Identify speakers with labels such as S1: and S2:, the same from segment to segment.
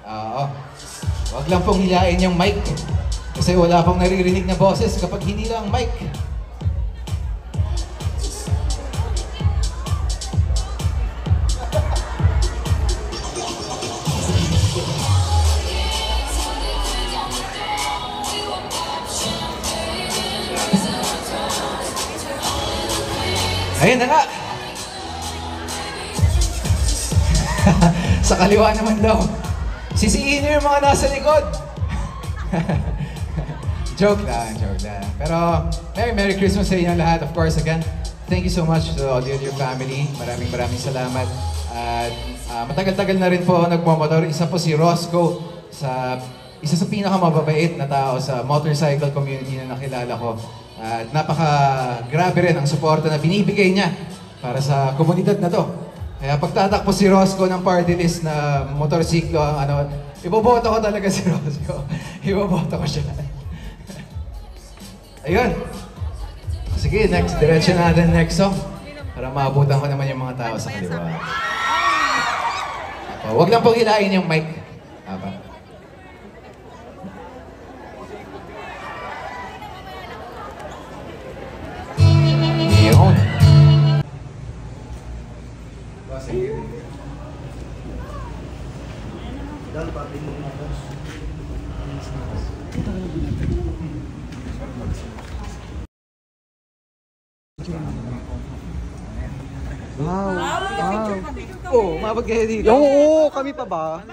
S1: Oo. Huwag lang pong hilain yung mic. Kasi wala pong naririnig na boses kapag hinila ang mic. Ayun na nga! Sa kaliwa naman daw. Sisihin nyo yung mga nasa likod. Joke lang. Pero Merry Christmas sa inyo lahat. Of course, again, thank you so much to all of your family. Maraming salamat. At matagal-tagal na rin po ako nagmamotor. Isa po si Roscoe, isa sa pinakamababait na tao sa motorcycle community na nakilala ko. At napaka-grabe rin ang suporta na binibigay niya para sa komunidad na to. Kaya pagtatakpo si Roscoe ng party list na motorsiklo, iboboto ko talaga si Roscoe. Iboboto ko siya. Ayun. Sige, diretso natin next song. Para maabutan ko naman yung mga tao sa kaliwa. Huwag lang pong hilain yung mic. Yun.
S2: Wow!
S1: Oh, umabot kayo dito.
S2: Oo, kami pa ba?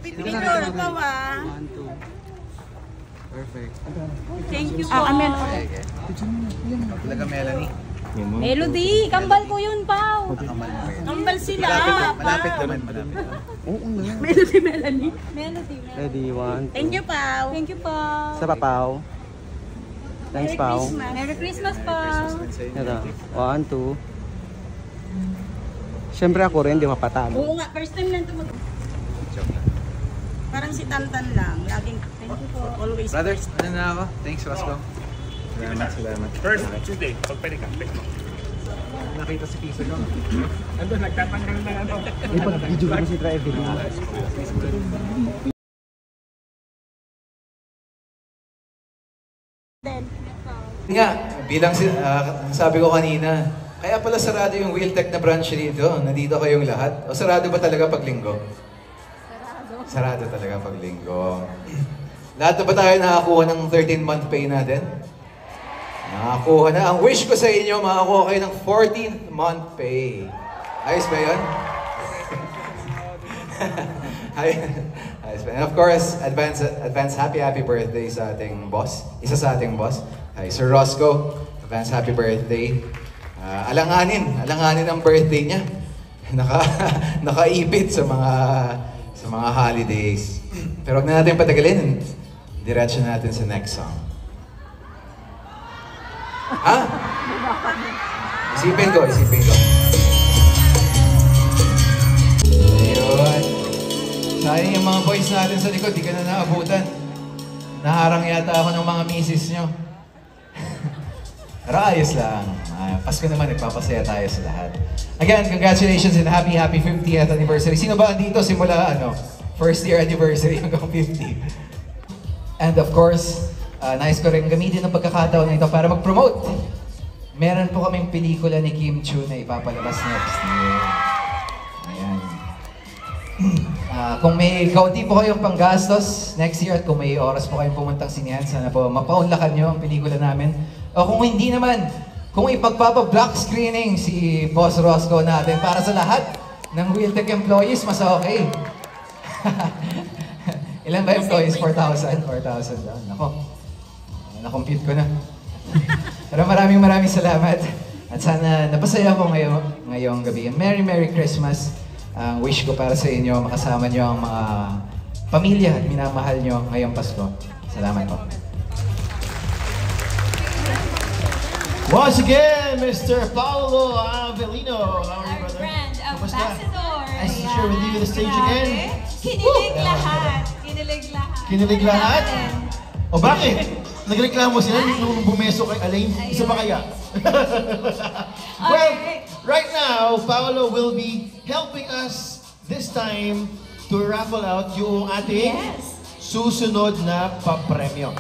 S3: Picture ka ba?
S2: 1, 2. Perfect.
S3: Thank you po. Amen.
S1: Talaga Melanie.
S4: Melody, kambal ko yun, Pao.
S3: Kambal sila.
S1: Malapit naman.
S2: Oo nga.
S3: Melody, Melanie.
S4: Melody.
S2: Ready, 1, 2.
S3: Thank you, Pao.
S4: Thank you, Pao.
S2: Sa papaw. Thanks,
S3: Merry
S2: Pao.
S3: Christmas.
S4: Merry Christmas, Pao.
S2: Ito. 1, 2. Siyempre ako rin, di mapatalo.
S3: Oo nga, first time lang ito Parang si Tantan lang. Laging thank you po. Always.
S1: Brothers, na ako? Thanks, Roscoe. Salamat.
S5: First Tuesday, pag pwede ka.
S1: Nakita si Piso no?
S5: Ando, nagtatanggal na ano.
S2: Ipag-video ko si Travis.
S1: Nga, bilang sabi ko kanina, kaya pala sarado yung Wheeltech na branch dito. Nandito kayong lahat. O sarado ba talaga pag linggo? Sarado talaga pag linggo. Lahat na ba tayo nakakuha ng 13-month pay natin? Nakakuha na. Ang wish ko sa inyo, makakuha kayo ng 14th month pay. Ayos ba yun? Ayos ba? And of course, advance happy birthday sa ating boss. Isa sa ating boss. Hi, Sir Roscoe. Advance happy birthday. Alanganin ang birthday niya. Nakaipit sa mga holidays. Pero huwag na natin patagalin. Diretso natin sa next song. Ha? Isipin ko. Ayun. Sayang yung mga boys natin sa likod, di ka na naabutan. Naharang yata ako ng mga misis nyo. Pero ayos lang. Pasko naman, nagpapasaya tayo sa lahat. Again, congratulations and happy 50th anniversary. Sino ba andito simula first year anniversary hanggang 50? And of course, nais ko rin gamitin ang pagkakataon na ito para mag-promote. Meron po kaming pelikula ni Kim Chu na ipapalabas next year. Ayan. Kung may kaunti po kayong panggastos next year at kung may oras po kayong pumuntang sinihan, sana po mapaunlakan nyo ang pelikula namin. O kung hindi naman, kung ipagpapa-block screening si Boss Roscoe natin para sa lahat ng Wheeltech employees, mas okay. Ilan ba employees? 4,000? 4,000 daw. Nako, na-compute ko na. Pero maraming salamat. At sana napasaya ko ngayong gabi. Merry Christmas. Ang wish ko para sa inyo, makasama nyo ang mga pamilya at minamahal nyo ngayong Pasko. Salamat po.
S6: Once again, Mr. Paulo Avellino. How are you,
S4: Our
S6: brother?
S4: brand ambassador.
S6: Nice to share with you the stage again.
S4: Kinilig lahat.
S6: O bakit? Nagreklamo sila nung bumeso kay Alain. Isa pa kaya? Well, right now, Paolo will be helping us this time to raffle out yung ating
S4: Yes.
S6: susunod na papremyo.